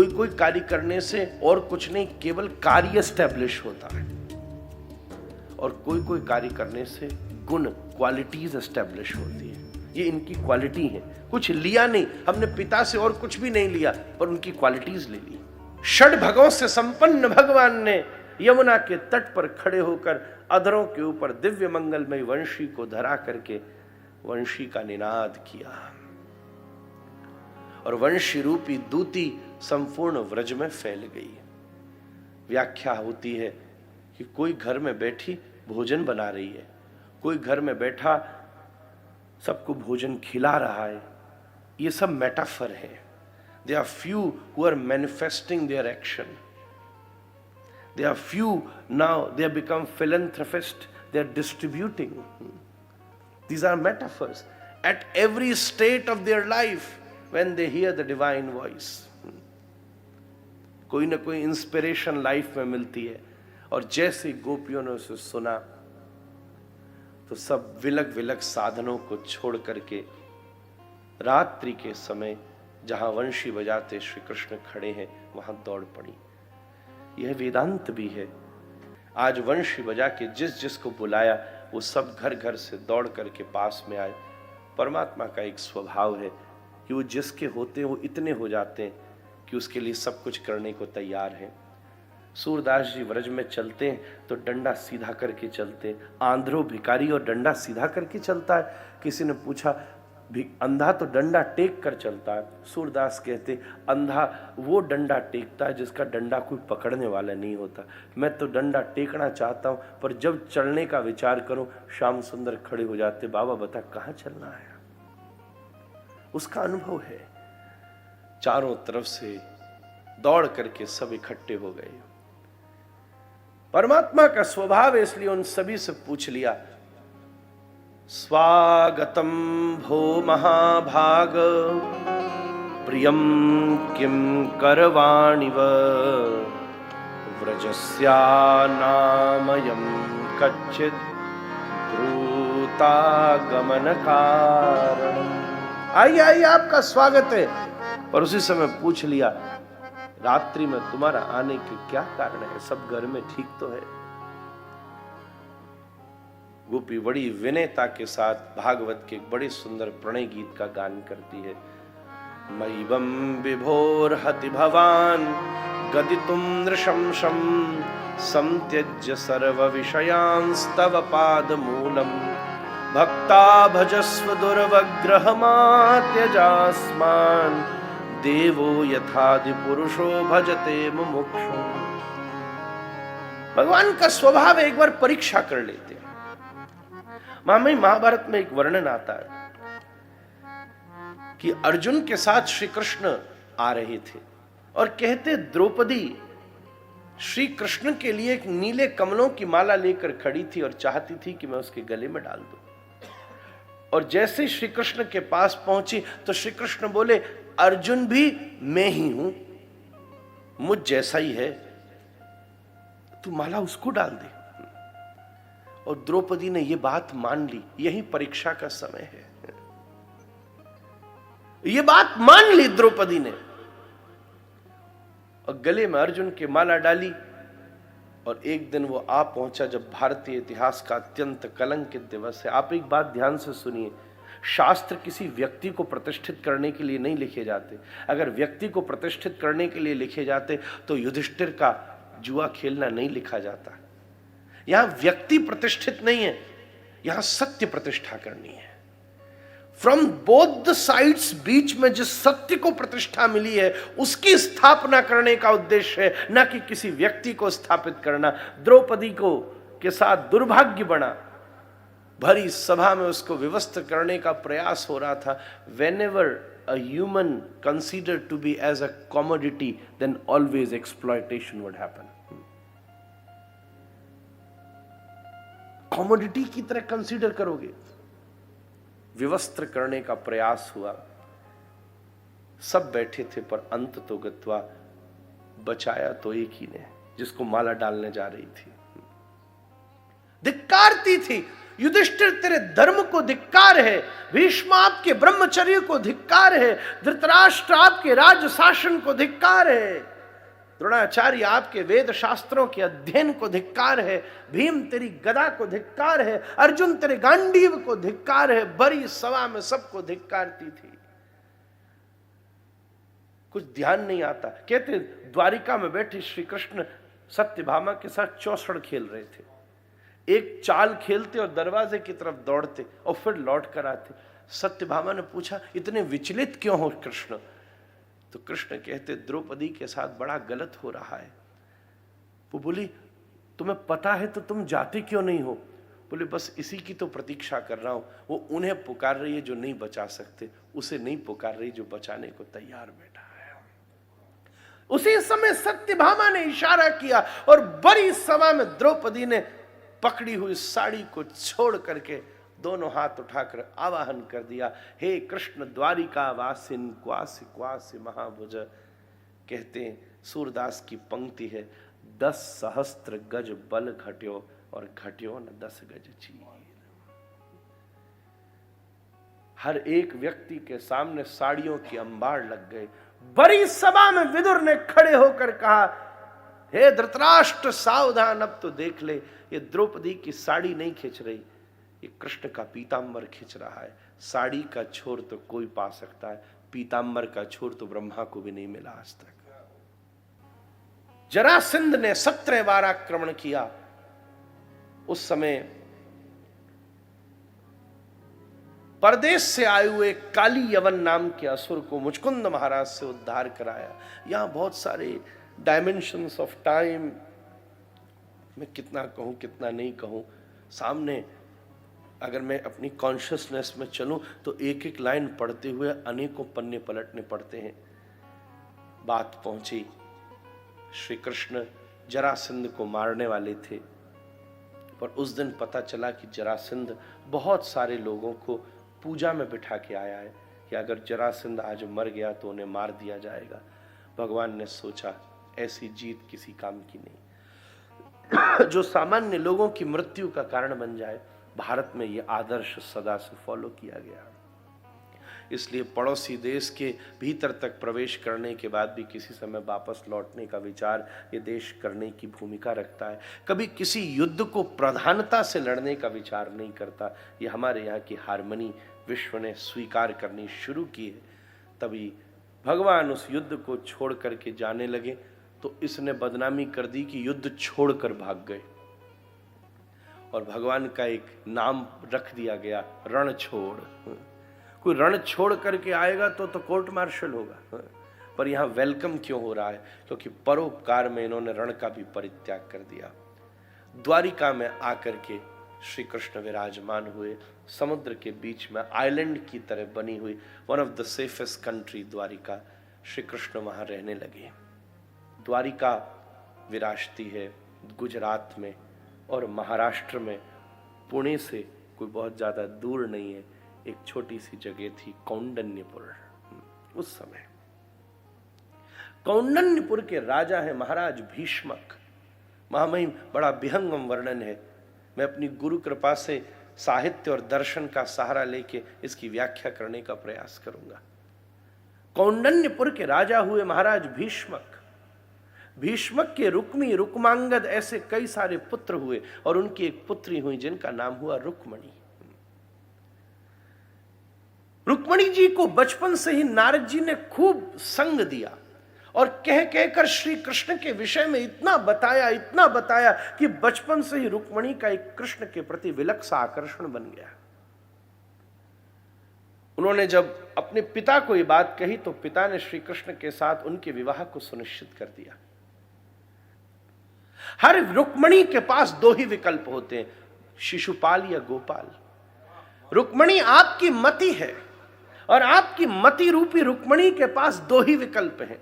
कोई कोई कार्य करने से और कुछ नहीं, केवल कार्य एस्टेब्लिश होता है, और कोई कोई कार्य करने से गुण, क्वालिटीज एस्टेब्लिश होती है। ये इनकी क्वालिटी है, कुछ लिया नहीं हमने पिता से, और कुछ भी नहीं लिया, पर उनकी क्वालिटीज ले ली। षड भगों से संपन्न भगवान ने यमुना के तट पर खड़े होकर अधरों के ऊपर दिव्य मंगलमय वंशी को धरा करके वंशी का निनाद किया, और वंशी रूपी दूती संपूर्ण व्रज में फैल गई। व्याख्या होती है कि कोई घर में बैठी भोजन बना रही है, कोई घर में बैठा सबको भोजन खिला रहा है, ये सब मेटाफर है। They are few who are manifesting their action, they are few now they have become philanthropists, they are distributing. These are metaphors at every state of their life when they hear the divine voice. कोई ना कोई inspiration life में मिलती है, और जैसे गोपियों ने उसे सुना तो सब विलग विलग साधनों को छोड़ करके रात्रि के समय जहां वंशी बजाते श्री कृष्ण खड़े हैं वहां दौड़ पड़ी। यह वेदांत भी है। आज वंशी बजा के जिस जिसको बुलाया वो सब घर घर से दौड़ करके पास में आए। परमात्मा का एक स्वभाव है कि वो जिसके होते हैं वो इतने हो जाते हैं कि उसके लिए सब कुछ करने को तैयार हैं। सूरदास जी व्रज में चलते हैं तो डंडा सीधा करके चलते हैं। आंध्रो भिखारी और डंडा सीधा करके चलता है। किसी ने पूछा अंधा तो डंडा टेक कर चलता है। सूरदास कहते अंधा वो डंडा टेकता है जिसका डंडा कोई पकड़ने वाला नहीं होता। मैं तो डंडा टेकना चाहता हूँ, पर जब चलने का विचार करूं श्याम सुंदर खड़े हो जाते, बाबा बता कहाँ चलना है। उसका अनुभव है। चारों तरफ से दौड़ करके सब इकट्ठे हो गए। परमात्मा का स्वभाव है, इसलिए उन सभी से पूछ लिया, स्वागतम भो महाभाग प्रियम किम करवाणिव व्रजस्या नामयम कच्चित ब्रूतागमन कारण। आइए आइए, आपका स्वागत है। पर उसी समय पूछ लिया, रात्रि में तुम्हारा आने के क्या कारण है? सब घर में ठीक तो है? गोपी बड़ी विनयता के साथ भागवत के एक बड़े सुंदर प्रणय गीत का गान करती है। मयिवं विभोर हति भवान गदितुम नृशंसं संत्यज्य सर्व विषयांस्तव पाद मूलम भक्ता भजस्व दुर्वग्रहमात्यजास्मान् देवो यथादि पुरुषो भजते मुमुक्षु। भगवान का स्वभाव एक बार परीक्षा कर लेते हैं। महाभारत में एक वर्णन आता है कि अर्जुन के साथ श्री कृष्ण आ रहे थे और कहते द्रौपदी श्री कृष्ण के लिए एक नीले कमलों की माला लेकर खड़ी थी और चाहती थी कि मैं उसके गले में डाल दूं। और जैसे श्री कृष्ण के पास पहुंची तो श्री कृष्ण बोले, अर्जुन भी मैं ही हूं, मुझ जैसा ही है, तू माला उसको डाल दे। और द्रौपदी ने यह बात मान ली। यही परीक्षा का समय है। यह बात मान ली द्रौपदी ने और गले में अर्जुन की माला डाली। और एक दिन वो आ पहुंचा जब भारतीय इतिहास का अत्यंत कलंकित दिवस है। आप एक बात ध्यान से सुनिए, शास्त्र किसी व्यक्ति को प्रतिष्ठित करने के लिए नहीं लिखे जाते। अगर व्यक्ति को प्रतिष्ठित करने के लिए लिखे जाते तो युधिष्ठिर का जुआ खेलना नहीं लिखा जाता। यहां व्यक्ति प्रतिष्ठित नहीं है, यहां सत्य प्रतिष्ठा करनी है। फ्रॉम बोथ द साइड्स बीच में जिस सत्य को प्रतिष्ठा मिली है उसकी स्थापना करने का उद्देश्य है, ना कि किसी व्यक्ति को स्थापित करना। द्रौपदी को के साथ दुर्भाग्य बना। भरी सभा में उसको विवस्त्र करने का प्रयास हो रहा था। Whenever a human considered to be as a commodity, then always exploitation would happen. Commodity की तरह कंसीडर करोगे। विवस्त्र करने का प्रयास हुआ, सब बैठे थे, पर अंत तो गत्वा बचाया तो एक ही ने, जिसको माला डालने जा रही थी। धिक्कारती थी युधिष्ठिर तेरे धर्म को धिक्कार है, भीष्म आपके ब्रह्मचर्य को धिक्कार है, धृतराष्ट्र आपके राज्य शासन को धिक्कार है, द्रोणाचार्य आपके वेद शास्त्रों के अध्ययन को धिक्कार है, भीम तेरी गदा को धिक्कार है, अर्जुन तेरे गांडीव को धिक्कार है। बड़ी सभा में सबको धिक्कारती थी, कुछ ध्यान नहीं आता। कहते द्वारिका में बैठे श्री कृष्ण सत्यभामा के साथ चौसड़ खेल रहे थे, एक चाल खेलते और दरवाजे की तरफ दौड़ते और फिर लौट कर आते। सत्यभामा ने पूछा इतने विचलित क्यों हो कृष्ण? तो कृष्ण कहते द्रौपदी के साथ बड़ा गलत हो रहा है। वो बोली तुम्हें पता है तो तुम जाते क्यों नहीं हो? बोले बस इसी की तो प्रतीक्षा कर रहा हूं। वो उन्हें पुकार रही है जो नहीं बचा सकते, उसे नहीं पुकार रही जो बचाने को तैयार बैठा है। उसी समय सत्यभामा ने इशारा किया और बड़ी सभा में द्रौपदी ने पकड़ी हुई साड़ी को छोड़ करके दोनों हाथ उठाकर आवाहन कर दिया, हे कृष्ण द्वारिका वासिन क्वासि क्वासि महाभुज। कहते हैं सूरदास की पंक्ति है, 10 सहस्त्र गज बल घट्यो और घट्यो न 10 गज चीर। हर एक व्यक्ति के सामने साड़ियों की अंबार लग गए। बड़ी सभा में विदुर ने खड़े होकर कहा, हे धृतराष्ट्र सावधान, अब तो देख ले, ये द्रौपदी की साड़ी नहीं खींच रही, ये कृष्ण का पीतांबर खींच रहा है। साड़ी का छोर तो कोई पा सकता है, पीतांबर का छोर तो ब्रह्मा को भी नहीं मिला आज तक। जरासंध ने 17 बार आक्रमण किया। उस समय परदेश से आए हुए काली यवन नाम के असुर को मुचकुंद महाराज से उद्धार कराया। यहां बहुत सारे डायमेंशंस ऑफ टाइम, मैं कितना कहूं कितना नहीं कहूं, सामने अगर मैं अपनी कॉन्शियसनेस में चलूं तो एक एक लाइन पढ़ते हुए अनेकों पन्ने पलटने पड़ते हैं। बात पहुंची, श्री कृष्ण जरासंध को मारने वाले थे, पर उस दिन पता चला कि जरासंध बहुत सारे लोगों को पूजा में बिठा के आया है कि अगर जरासंध आज मर गया तो उन्हें मार दिया जाएगा। भगवान ने सोचा ऐसी जीत किसी काम की नहीं जो सामान्य लोगों की मृत्यु का कारण बन जाए। भारत में यह आदर्श सदा से फॉलो किया गया, इसलिए पड़ोसी देश के भीतर तक प्रवेश करने के बाद भी किसी समय वापस लौटने का विचार ये देश करने की भूमिका रखता है। कभी किसी युद्ध को प्रधानता से लड़ने का विचार नहीं करता। ये हमारे यहाँ की हारमनी विश्व ने स्वीकार करनी शुरू की है। तभी भगवान उस युद्ध को छोड़ करके जाने लगे तो इसने बदनामी कर दी कि युद्ध छोड़कर भाग गए, और भगवान का एक नाम रख दिया गया, रण छोड़। कोई रण छोड़ करके आएगा तो कोर्ट मार्शल होगा, पर यहां वेलकम क्यों हो रहा है? क्योंकि परोपकार में इन्होंने रण का भी परित्याग कर दिया। द्वारिका में आकर के श्री कृष्ण विराजमान हुए, समुद्र के बीच में आइलैंड की तरह बनी हुई one of the safest country Dwarka. Shri Krishna वहां रहने लगे। द्वारिका विराजती है गुजरात में और महाराष्ट्र में, पुणे से कोई बहुत ज्यादा दूर नहीं है। एक छोटी सी जगह थी कौंडन्यपुर। उस समय कौंडन्यपुर के राजा है महाराज भीष्मक। महामहिम बड़ा विहंगम वर्णन है। मैं अपनी गुरु कृपा से साहित्य और दर्शन का सहारा लेके इसकी व्याख्या करने का प्रयास करूंगा। कौंडन्यपुर के राजा हुए महाराज भीष्मक। भीष्मक के रुक्मी, रुक्मांगद ऐसे कई सारे पुत्र हुए और उनकी एक पुत्री हुई जिनका नाम हुआ रुक्मणी। रुक्मणी जी को बचपन से ही नारद जी ने खूब संग दिया और कह कहकर श्री कृष्ण के विषय में इतना बताया कि बचपन से ही रुक्मणी का एक कृष्ण के प्रति विलक्षण आकर्षण बन गया। उन्होंने जब अपने पिता को यह बात कही तो पिता ने श्री कृष्ण के साथ उनके विवाह को सुनिश्चित कर दिया। हर रुक्मणी के पास 2 ही विकल्प होते हैं, शिशुपाल या गोपाल। रुक्मणी आपकी मति है और आपकी मति रूपी रुक्मणी के पास 2 ही विकल्प हैं।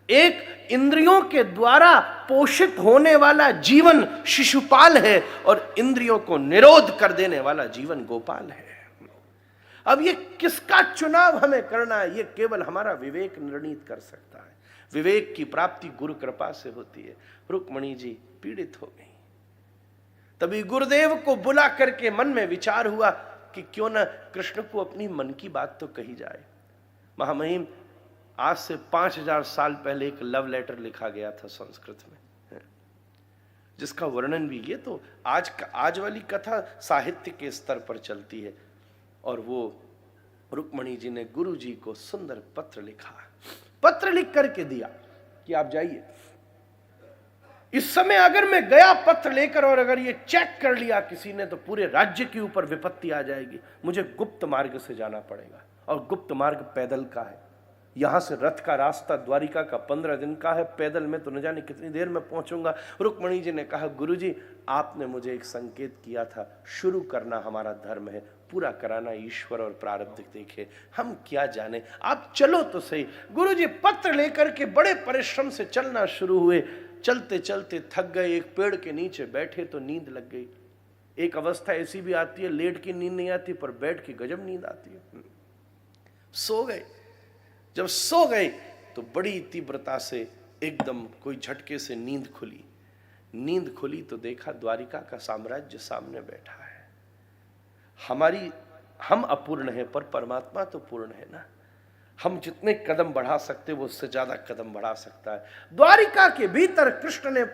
एक इंद्रियों के द्वारा पोषित होने वाला जीवन शिशुपाल है और इंद्रियों को निरोध कर देने वाला जीवन गोपाल है। अब ये किसका चुनाव हमें करना है, ये केवल हमारा विवेक निर्णित कर सकता है। विवेक की प्राप्ति गुरु कृपा से होती है। रुक्मणी जी पीड़ित हो गई। तभी गुरुदेव को बुला करके मन में विचार हुआ कि क्यों ना कृष्ण को अपनी मन की बात तो कही जाए। महामहिम, आज से 5000 साल पहले एक लव लेटर लिखा गया था संस्कृत में, जिसका वर्णन भी, ये तो आज वाली कथा साहित्य के स्तर पर चलती है। और वो रुक्मणी जी ने गुरु जी को सुंदर पत्र लिखा, पत्र लिख करके दिया कि आप जाइए। इस समय अगर मैं गया पत्र लेकर और अगर ये चेक कर लिया किसी ने तो पूरे राज्य के ऊपर विपत्ति आ जाएगी। मुझे गुप्त मार्ग से जाना पड़ेगा, और गुप्त मार्ग पैदल का है। यहां से रथ का रास्ता द्वारिका का 15 दिन का है, पैदल में तो न जाने कितनी देर में पहुंचूंगा। रुक्मणी जी ने कहा, गुरुजी आपने मुझे एक संकेत किया था, शुरू करना हमारा धर्म है, पूरा कराना ईश्वर और प्रारब्ध देखे, हम क्या जाने, आप चलो तो सही। गुरुजी पत्र लेकर के बड़े परिश्रम से चलना शुरू हुए। चलते चलते थक गए, एक पेड़ के नीचे बैठे तो नींद लग गई। एक अवस्था ऐसी भी आती है, लेट की नींद नहीं आती पर बैठ के गजब नींद आती है। सो गए। जब सो गए तो बड़ी तीव्रता से एकदम कोई झटके से नींद खुली। नींद खुली तो देखा द्वारिका का साम्राज्य सामने बैठा है। हम अपूर्ण है पर परमात्मा तो पूर्ण है ना। हम जितने कदम बढ़ा सकते वो उससे ज्यादा कदम बढ़ा सकता है। द्वारिका के भीतर कृष्ण ने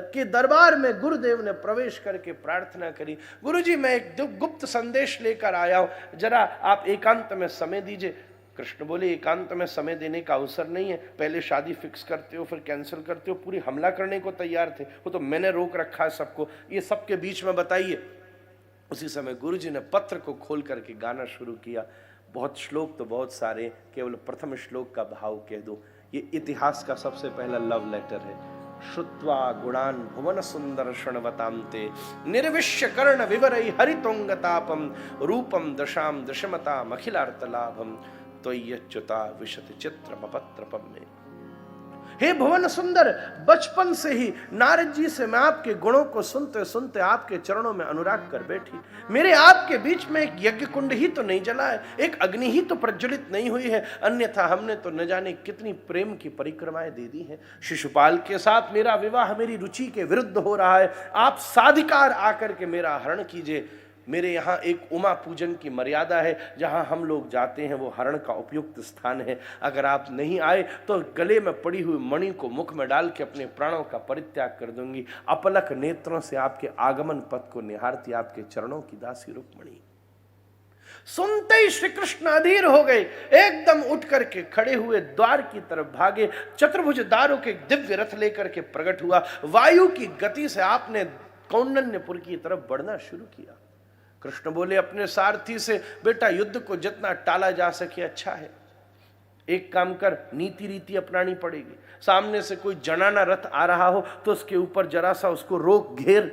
के दरबार में गुरुदेव ने प्रवेश करके प्रार्थना करी, गुरुजी मैं एक गुप्त संदेश लेकर आया हूं, जरा आप एकांत में समय दीजिए। कृष्ण बोले, एकांत में समय देने का अवसर नहीं है, पहले शादी फिक्स करते हो फिर कैंसिल करते हो, पूरी हमला करने को तैयार थे, वो तो मैंने रोक रखा है सबको, ये सबके बीच में बताइए। उसी समय गुरुजी ने पत्र को खोल करके गाना शुरू किया। बहुत श्लोक तो बहुत सारे, केवल प्रथम श्लोक का भाव कह दो। ये इतिहास का सबसे पहला लव लेटर है। श्रुत्वा गुणान भुवन सुंदर शृण्वतांते निर्विश्य कर्ण विवरै हरितोंगतापम रूपम दशाम दशमता मखिलार्तलाभम त्वय्यच्युता विशति चित्रमपत्रपम में। हे भुवन सुंदर, बचपन से ही नारद जी से मैं आपके गुणों को सुनते सुनते आपके चरणों में अनुराग कर बैठी। मेरे आपके बीच में एक यज्ञ कुंड ही तो नहीं जला है, एक अग्नि ही तो प्रज्वलित नहीं हुई है, अन्यथा हमने तो न जाने कितनी प्रेम की परिक्रमाएं दे दी हैं। शिशुपाल के साथ मेरा विवाह मेरी रुचि के विरुद्ध हो रहा है, आप साधिकार आकर के मेरा हरण कीजिए। मेरे यहाँ एक उमा पूजन की मर्यादा है, जहाँ हम लोग जाते हैं वो हरण का उपयुक्त स्थान है। अगर आप नहीं आए तो गले में पड़ी हुई मणि को मुख में डाल के अपने प्राणों का परित्याग कर दूंगी। अपलक नेत्रों से आपके आगमन पथ को निहारती आपके चरणों की दासी रुक्मणी। सुनते ही श्री कृष्ण अधीर हो गए, एकदम उठ करके खड़े हुए द्वार की तरफ भागे। चतुर्भुज दारों के दिव्य रथ लेकर के प्रकट हुआ। वायु की गति से आपने कौंडन्यपुर की तरफ बढ़ना शुरू किया। कृष्ण बोले अपने सारथी से, बेटा युद्ध को जितना टाला जा सके अच्छा है। एक काम कर, नीति रीति अपनानी पड़ेगी। सामने से कोई जनाना रथ आ रहा हो तो उसके ऊपर जरा सा उसको रोक घेर।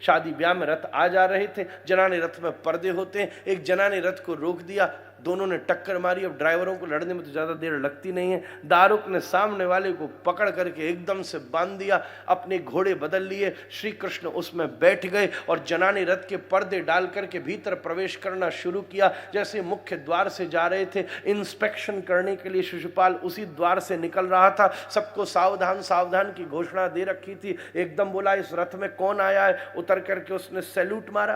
शादी ब्याह में रथ आ जा रहे थे, जनाने रथ में पर्दे होते हैं, एक जनाने रथ को रोक दिया, दोनों ने टक्कर मारी। अब ड्राइवरों को लड़ने में तो ज्यादा देर लगती नहीं है। दारुक ने सामने वाले को पकड़ करके एकदम से बांध दिया, अपने घोड़े बदल लिए, श्री कृष्ण उसमें बैठ गए और जनाने रथ के पर्दे डाल करके भीतर प्रवेश करना शुरू किया। जैसे मुख्य द्वार से जा रहे थे इंस्पेक्शन करने के लिए, शिशुपाल उसी द्वार से निकल रहा था। सबको सावधान सावधान की घोषणा दे रखी थी। एकदम बोला, इस रथ में कौन आया है? उतर करके उसने सैल्यूट मारा।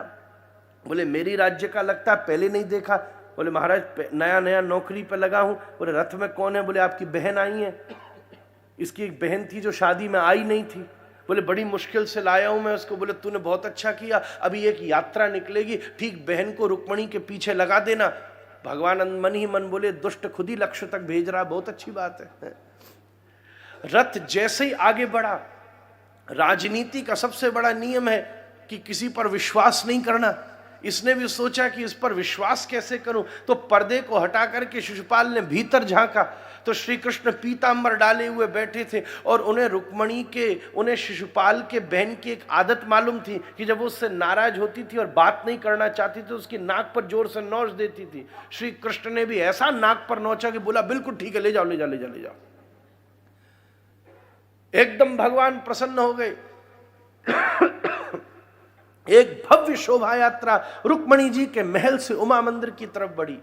बोले मेरी राज्य का लगता है, पहले नहीं देखा। बोले महाराज नया नया नौकरी पे लगा हूं। बोले रथ में कौन है? बोले आपकी बहन आई है। इसकी एक बहन थी जो शादी में आई नहीं थी। बोले बड़ी मुश्किल से लाया हूं मैं उसको। बोले तूने बहुत अच्छा किया, अभी एक यात्रा निकलेगी, ठीक बहन को रुक्मणी के पीछे लगा देना। भगवान मन ही मन बोले दुष्ट खुद ही लक्ष्य तक भेज रहा, बहुत अच्छी बात है। रथ जैसे ही आगे बढ़ा, राजनीति का सबसे बड़ा नियम है कि किसी पर विश्वास नहीं करना। इसने भी सोचा कि इस पर विश्वास कैसे करूं, तो पर्दे को हटा करके शिशुपाल ने भीतर झांका तो श्री कृष्ण पीतांबर डाले हुए बैठे थे। और उन्हें शिशुपाल के बहन की एक आदत मालूम थी कि जब वो उससे नाराज होती थी और बात नहीं करना चाहती थी, उसकी नाक पर जोर से नोच देती थी। श्री कृष्ण ने भी ऐसा नाक पर नोचा कि बोला बिल्कुल ठीक है, ले जाओ ले जाओ ले जाओ ले जाओ। एकदम भगवान प्रसन्न हो गए। एक भव्य शोभा यात्रा रुक्मणी जी के महल से उमा मंदिर की तरफ बढ़ी।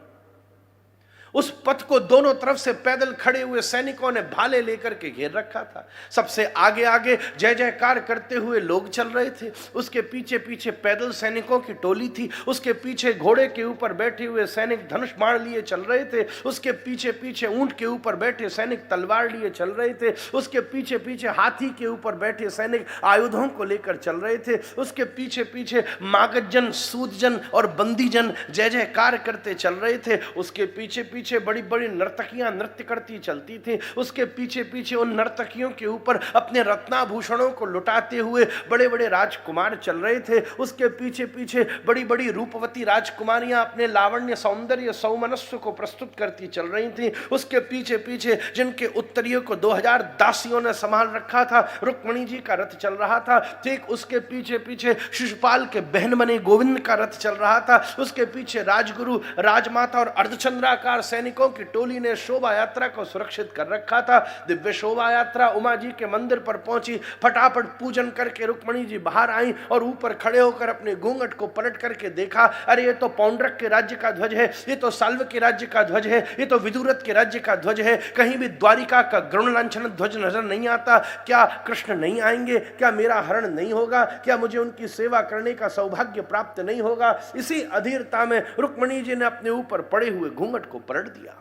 उस पथ को दोनों तरफ से पैदल खड़े हुए सैनिकों ने भाले लेकर के घेर रखा था। सबसे आगे आगे जय जयकार करते हुए लोग चल रहे थे, उसके पीछे पीछे पैदल सैनिकों की टोली थी, उसके पीछे घोड़े के ऊपर बैठे हुए सैनिक धनुष बाण लिए चल रहे थे, उसके पीछे पीछे ऊंट के ऊपर बैठे सैनिक तलवार लिए चल रहे थे, उसके पीछे पीछे हाथी के ऊपर बैठे सैनिक आयुधों को लेकर चल रहे थे, उसके पीछे पीछे मागजन, सूदजन और बंदीजन जय जयकार करते चल रहे थे, उसके पीछे पीछे बड़ी बड़ी नर्तकियां नृत्य करती चलती थी, उसके पीछे पीछे उन नर्तकियों के ऊपर अपने रत्नाभूषणों को लुटाते हुए बड़े बड़े राजकुमार चल रहे थे, उसके पीछे पीछे बड़ी बड़ी रूपवती राजकुमारियां अपने लावण्य, सौंदर्य, सौमनस्व को प्रस्तुत करती चल रही थी, उसके पीछे पीछे जिनके उत्तरियों को 2000 दासियों ने संभाल रखा था, रुक्मिणी जी का रथ चल रहा था, ठीक उसके पीछे पीछे शिशुपाल के बहन बने गोविंद का रथ चल रहा था, उसके पीछे राजगुरु, राजमाता और अर्धचंद्राकार सैनिकों की टोली ने शोभा यात्रा को सुरक्षित कर रखा था। दिव्य शोभा यात्रा उमा जी के मंदिर पर पहुंची, फटाफट पूजन करके रुक्मिणी जी बाहर आई और ऊपर खड़े होकर अपने घूंघट को पलट करके देखा, अरे ये तो पौंड्रक के राज्य का ध्वज है, ये तो साल्व के राज्य का ध्वज है, ये तो विदुरथ के राज्य का ध्वज है, कहीं भी द्वारिका का गरुण लांछन ध्वज नजर नहीं आता। क्या कृष्ण नहीं आएंगे? क्या मेरा हरण नहीं होगा? क्या मुझे उनकी सेवा करने का सौभाग्य प्राप्त नहीं होगा? इसी अधीरता में रुक्मिणी जी ने अपने ऊपर पड़े हुए घूंघट को पलट दिया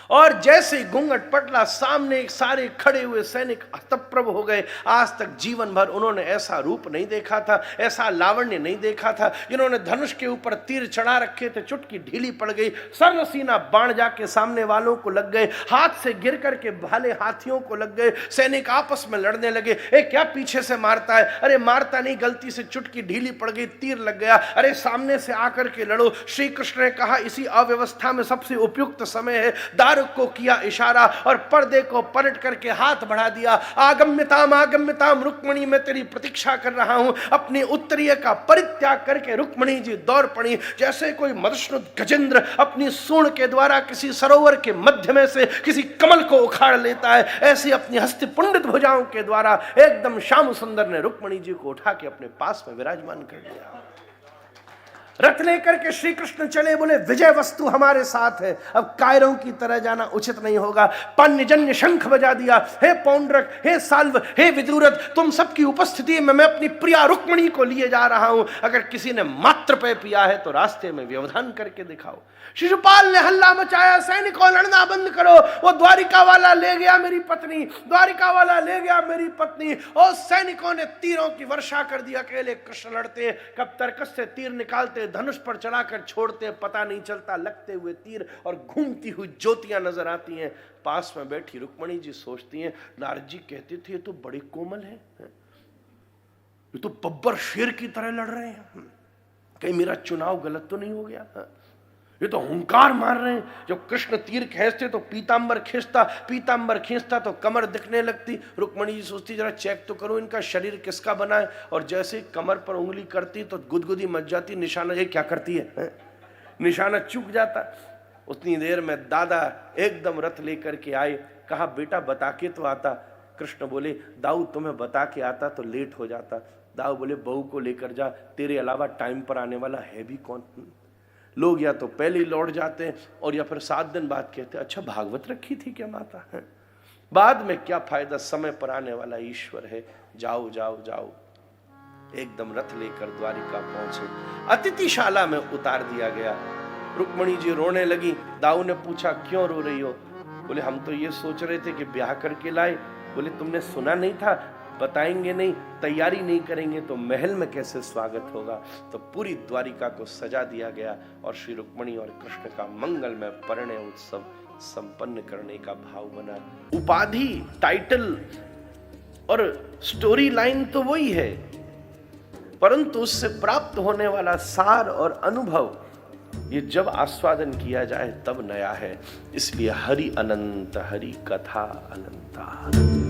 और जैसे घूंघट पटला, सामने सारे खड़े हुए सैनिक हतप्रभ हो गए। आज तक जीवन भर उन्होंने ऐसा रूप नहीं देखा था, ऐसा लावण्य नहीं देखा था। जिन्होंने धनुष के ऊपर तीर चढ़ा रखे थे, चुटकी ढीली पड़ गई, सरसीना बाण जाके सामने वालों को लग गए, हाथ से गिर करके भाले हाथियों को लग गए, सैनिक आपस में लड़ने लगे। क्या पीछे से मारता है? अरे मारता नहीं, गलती से चुटकी ढीली पड़ गई, तीर लग गया। अरे सामने से आकर के लड़ो। श्री कृष्ण ने कहा इसी अव्यवस्था में सबसे उपयुक्त समय है। दारुक को किया इशारा और पर्दे को पलट करके हाथ बढ़ा दिया। आगम्यताम आगम्यताम, रुक्मिणी मैं तेरी प्रतीक्षा कर रहा हूं। अपनी उत्तरीय का परित्याग करके रुक्मिणी जी दौड़ पड़ी, जैसे कोई मदश्नुत गजेंद्र अपनी सूंड के द्वारा किसी सरोवर के मध्य में से किसी कमल को उखाड़ लेता है, ऐसी अपनी हस्ति पुंडित भुजाओं के द्वारा एकदम श्याम सुंदर ने रुक्मिणी जी को उठा के अपने पास में विराजमान कर दिया। रथ लेकर के श्री कृष्ण चले, बोले विजय वस्तु हमारे साथ है, अब कायरों की तरह जाना उचित नहीं होगा। पान्यजन्य शंख बजा दिया, हे पौंड्रक, हे साल्व, हे विदुरथ, तुम सबकी उपस्थिति में मैं अपनी प्रिया रुक्मिणी को लिए जा रहा हूं। अगर किसी ने मात्र पे पिया है तो रास्ते में व्यवधान करके दिखाओ। शिशुपाल ने हल्ला मचाया, सैनिकों लड़ना बंद करो, वो द्वारिका वाला ले गया मेरी पत्नी, द्वारिका वाला ले गया मेरी पत्नी। और सैनिकों ने तीरों की वर्षा कर दी। अकेले कृष्ण लड़ते, कब तरकस से तीर निकालते, धनुष पर चढ़ाकर छोड़ते, पता नहीं चलता, लगते हुए तीर और घूमती हुई ज्योतियां नजर आती हैं। पास में बैठी रुक्मिणी जी सोचती हैं, नारद जी कहते थे ये तो बड़े कोमल है, ये तो बब्बर शेर की तरह लड़ रहे हैं, कहीं मेरा चुनाव गलत तो नहीं हो गया? ये तो हुंकार मार रहे हैं। जब कृष्ण तीर खींचते तो पीतांबर खींचता, पीतांबर खींचता तो कमर दिखने लगती। रुक्मिणी जी सोचती जरा चेक तो करो इनका शरीर किसका बना है, और जैसे कमर पर उंगली करती तो गुदगुदी मच जाती। निशाना ये क्या करती है? निशाना चूक जाता। उतनी देर में दादा एकदम रथ लेकर के आए, कहा बेटा बता के तो आता। कृष्ण बोले दाऊ तुम्हें बता के आता तो लेट हो जाता। दाऊ बोले बहू को लेकर जा, तेरे अलावा टाइम पर आने वाला है भी कौन? लोग या तो पहले ही लौट जाते हैं और या फिर 7 दिन बाद कहते हैं अच्छा भागवत रखी थी क्या माता है? बाद में क्या फायदा, समय पर आने वाला ईश्वर है। जाओ जाओ जाओ। एकदम रथ लेकर द्वारिका पहुंचे, अतिथिशाला में उतार दिया गया। रुक्मिणी जी रोने लगी। दाऊ ने पूछा क्यों रो रही हो? बोले हम तो ये सोच रहे थे कि ब्याह करके लाए। बोले तुमने सुना नहीं था, बताएंगे नहीं, तैयारी नहीं करेंगे तो महल में कैसे स्वागत होगा? तो पूरी द्वारिका को सजा दिया गया और श्री रुक्मिणी और कृष्ण का मंगलमय परिणय उत्सव संपन्न करने का भाव बना। उपाधि, टाइटल और स्टोरी लाइन तो वही है, परंतु उससे प्राप्त होने वाला सार और अनुभव ये जब आस्वादन किया जाए तब नया है। इसलिए हरि अनंत, हरि कथा अनंता।